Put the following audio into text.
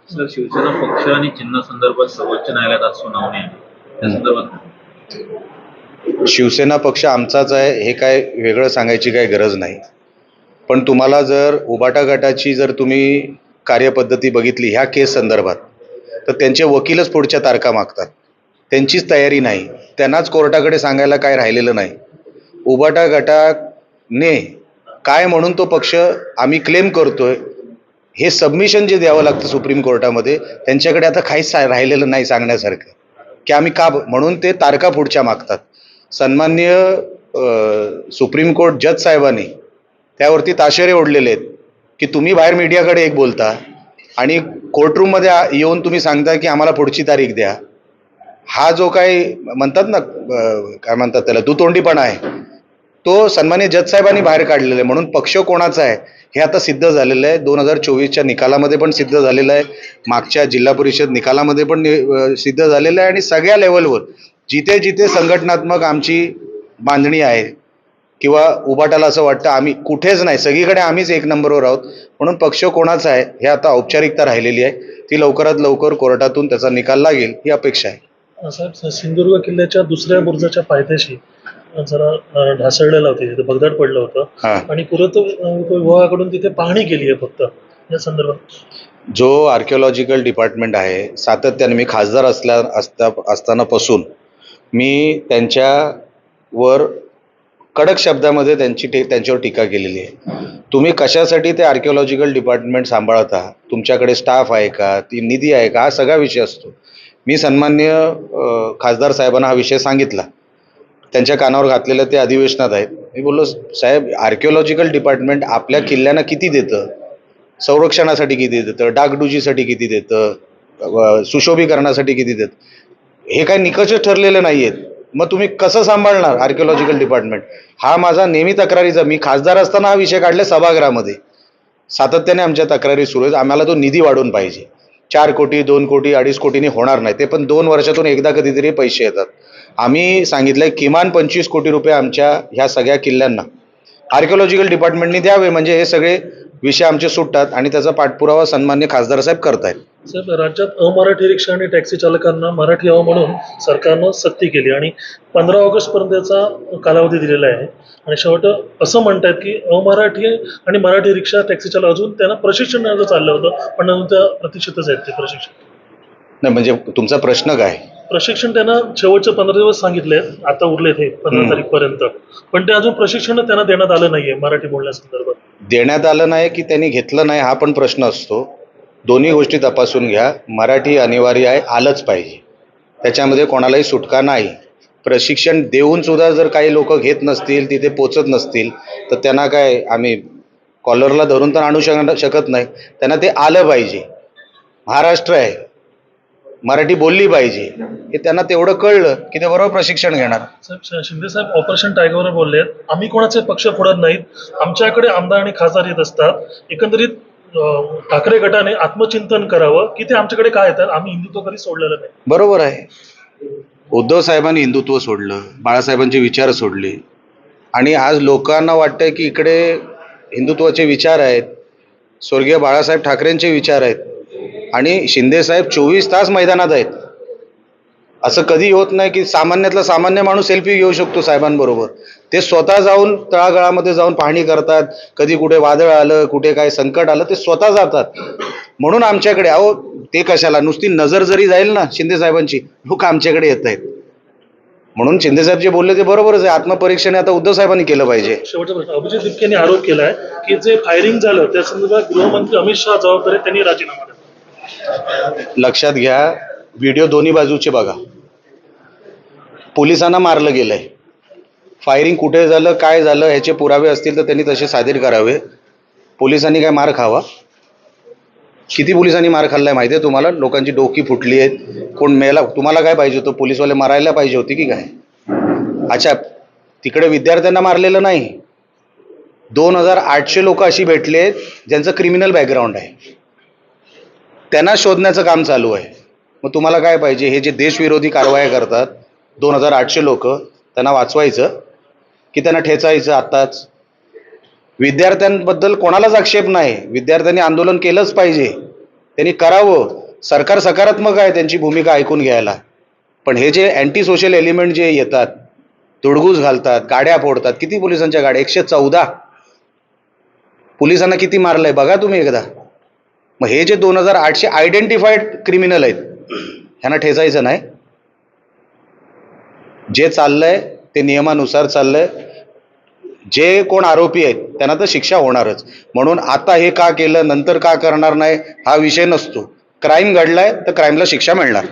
Sir, Shiv Sena पक्ष आणि चिन्ह संदर्भात सर्वोच्च न्यायालयात आज सुनावणी आहे. त्या संदर्भात शिवसेना पक्ष आमचाच आहे हे काय वेगळं सांगायची काही गरज नाही. पण तुम्हाला जर उबाटा गटाची जर तुम्ही कार्यपद्धती बघितली ह्या केस संदर्भात, तर त्यांचे वकीलच पुढच्या तारखा मागतात. त्यांचीच तयारी नाही, त्यांनाच कोर्टाकडे सांगायला काय राहिलेलं नाही. उबाटा गटाने काय म्हणून तो पक्ष आम्ही क्लेम करतोय हे सबमिशन जे द्यावं लागतं सुप्रीम कोर्टामध्ये, त्यांच्याकडे आता काहीच राहिलेलं नाही सांगण्यासारखं की आम्ही का म्हणून ते तारखा पुढच्या मागतात. सन्माननीय सुप्रीम कोर्ट जज साहेबांनी त्यावरती ताशेरे ओढलेले आहेत की तुम्ही बाहेर मीडियाकडे एक बोलता आणि कोर्टरूममध्ये येऊन तुम्ही सांगता की आम्हाला पुढची तारीख द्या. हा जो काही म्हणतात ना काय म्हणतात त्याला दुतोंडीपणा आहे, तो सन्माननीय जज साहेबांनी बाहेर काढलेला आहे. म्हणून पक्ष कोणाचा आहे हे आता सिद्ध झालेलं आहे. 2024च्या निकालामध्ये पण सिद्ध झालेलं आहे, मागच्या जिल्हा परिषद निकालामध्ये पण सिद्ध झालेलं आहे. आणि सगळ्या लेवलवर जिथे जिथे संघटनात्मक आमची बांधणी आहे किंवा उबाटाला असं वाटतं आम्ही कुठेच नाही, सगळीकडे आम्हीच एक नंबरवर आहोत. म्हणून पक्ष कोणाचा आहे हे आता औपचारिकता राहिलेली आहे, ती लवकरात लवकर कोर्टातून त्याचा निकाल लागेल ही अपेक्षा आहे. साहेब, सिंधुदुर्ग किल्ल्याच्या दुसऱ्या बुर्जाच्या पायथ्याशी जरा ढासळलेलं होतं, भगदाड पडलं होतं आणि पुरातत्व विभागाकडून तिथे पाहणी केली आहे फक्त या संदर्भात. जो आर्किओलॉजिकल डिपार्टमेंट आहे सातत्याने, मी खासदार असतानापासून मी त्यांच्यावर कडक शब्दामध्ये त्यांच्यावर टीका केलेली आहे. तुम्ही कशासाठी ते आर्किओलॉजिकल डिपार्टमेंट सांभाळता, तुमच्याकडे स्टाफ आहे का, ती निधी आहे का, हा सगळा विषय असतो. मी सन्माननीय खासदार साहेबांना हा विषय सांगितला, त्यांच्या कानावर घातलेलं ते अधिवेशनात आहेत. मी बोललो साहेब, आर्किओलॉजिकल डिपार्टमेंट आपल्या किल्ल्यांना किती देतं, संरक्षणासाठी किती देतं, डागडुजीसाठी किती देतं, सुशोभीकरणासाठी किती देतं, हे काही निकषच ठरलेले नाही आहेत. मग तुम्ही कसं सांभाळणार आर्किओलॉजिकल डिपार्टमेंट? हा माझा नेहमी तक्रारीचा, मी खासदार असताना हा विषय काढला सभागृहामध्ये. सातत्याने आमच्या तक्रारी सुरू आहेत, आम्हाला तो निधी वाढवून पाहिजे. 4 कोटी 2 कोटी 2.5 कोटीने होणार नाही, ते पण 2 वर्षातून एकदा कधीतरी पैसे येतात. आम्ही सांगितलंय किमान 25 कोटी रुपये आमच्या ह्या सगळ्या किल्ल्यांना आर्किओलॉजिकल डिपार्टमेंटने द्यावे, म्हणजे हे सगळे विषय आमचे सुटतात आणि त्याचा पाठपुरावा सन्मान्य खासदार साहेब करतायत. साहेब, राज्यात अमराठी रिक्षा आणि टॅक्सी चालकांना मराठी यावं म्हणून सरकारनं सक्ती केली आणि 15 ऑगस्ट पर्यंतचा कालावधी दिलेला आहे. आणि शेवट असं म्हणतात की अमराठी आणि मराठी रिक्षा टॅक्सी चालक अजून त्यांना प्रशिक्षण द्यायचं चाललं होतं, पण नंतर प्रतिष्ठितच आहेत ते प्रशिक्षण. नाही, म्हणजे तुमचा प्रश्न काय? प्रशिक्षण त्यांना शेवटचे 15 दिवस सांगितले, आता उरले ते 15 तारीखपर्यंत, पण ते अजून प्रशिक्षण त्यांना देण्यात आलं नाहीये मराठी बोलण्यासंदर्भात. देण्यात आलं नाही की त्यांनी घेतलं नाही हा पण प्रश्न असतो. दोन्ही गोष्टी तपासून घ्या. मराठी अनिवार्य आहे, आलंच पाहिजे, त्याच्यामध्ये कोणालाही सुटका नाही. प्रशिक्षण देऊन सुद्धा जर काही लोक घेत नसतील, तिथे पोचत नसतील, तर त्यांना काय आम्ही कॉलरला धरून तर आणू शकत नाही. त्यांना ते आलं पाहिजे. महाराष्ट्र आहे, मराठी बोलली पाहिजे, हे त्यांना तेवढं कळलं की ते बरोबर प्रशिक्षण घेणार. साहेब, शिंदे साहेब ऑपरेशन टायगरवर बोलले, आम्ही कोणाचे पक्ष फोडत नाहीत, आमच्याकडे आमदार आणि खासदार येत असतात. एकंदरीत ठाकरे गटाने आत्मचिंतन करावं की ते आमच्याकडे काय येतात, आम्ही हिंदुत्व कधी सोडलेलं नाही. बरोबर आहे, उद्धव साहेबांनी हिंदुत्व सोडलं, बाळासाहेबांचे विचार सोडले आणि आज लोकांना वाटतंय की इकडे हिंदुत्वाचे विचार आहेत, स्वर्गीय बाळासाहेब ठाकरेंचे विचार आहेत आणि शिंदे साहेब 24 तास मैदानात आहेत. असं कधी होत नाही की सामान्यातला सामान्य माणूस सेल्फी घेऊ शकतो साहेबांबरोबर. ते स्वतः जाऊन तळागाळामध्ये जाऊन पाहणी करतात. कधी कुठे वादळ आलं, कुठे काय संकट आलं, ते स्वतः जातात. म्हणून आमच्याकडे अहो ते कशाला, नुसती नजर जरी जाईल ना शिंदे साहेबांची, लोक आमच्याकडे येत आहेत. म्हणून शिंदे साहेब जे बोलले ते बरोबरच आहे. आत्मपरीक्षण आता उद्धव साहेबांनी केलं पाहिजे. शेवटचा प्रश्न, अभिजित दिपकेंनी आरोप केलाय की जे फायरिंग झालं त्या संदर्भात गृहमंत्री अमित शहा जबाबदारी, त्यांनी राजीनामा दिला. लक्षात घ्या, व्हिडिओ दोन्ही बाजूचे बघा. पोलिसांना मारलं गेलंय, फायरिंग कुठे झालं, काय झालं, ह्याचे पुरावे असतील तर त्यांनी तसे सादर करावे. पोलिसांनी काय मार खावा? किती पोलिसांनी मार खाल्लाय माहिती आहे तुम्हाला? लोकांची डोकी फुटली आहेत, कोण मेला. तुम्हाला काय पाहिजे होतं? पोलिसवाले मारायला पाहिजे होते की काय? अच्छा, तिकडे विद्यार्थ्यांना मारलेलं नाही, 2800 लोक अशी भेटले आहेत ज्यांचं क्रिमिनल बॅकग्राऊंड आहे, त्यांना शोधण्याचं काम चालू आहे. मग तुम्हाला काय पाहिजे? हे जे देशविरोधी कारवाया करतात 2800 लोक, त्यांना वाचवायचं की त्यांना ठेचायचं आत्ताच? विद्यार्थ्यांबद्दल कोणालाच आक्षेप नाही, विद्यार्थ्यांनी आंदोलन केलंच पाहिजे, त्यांनी करावं. सरकार सकारात्मक आहे त्यांची भूमिका ऐकून घ्यायला, पण हे जे अँटी सोशल एलिमेंट जे येतात, धुडगूस घालतात, गाड्या फोडतात, किती पोलिसांच्या गाड्या, 114 पोलिसांना किती मारलंय बघा तुम्ही एकदा. मग हे जे 2800 आयडेंटिफाईड क्रिमिनल आहेत, ह्यांना ठेचायचं नाही. जे चाललंय ते नियमानुसार चाललंय. जे कोण आरोपी आहेत त्यांना तर शिक्षा होणारच. म्हणून आता हे का केलं, नंतर का करणार नाही, हा विषय नसतो. क्राईम घडलाय तर क्राईमला शिक्षा मिळणार.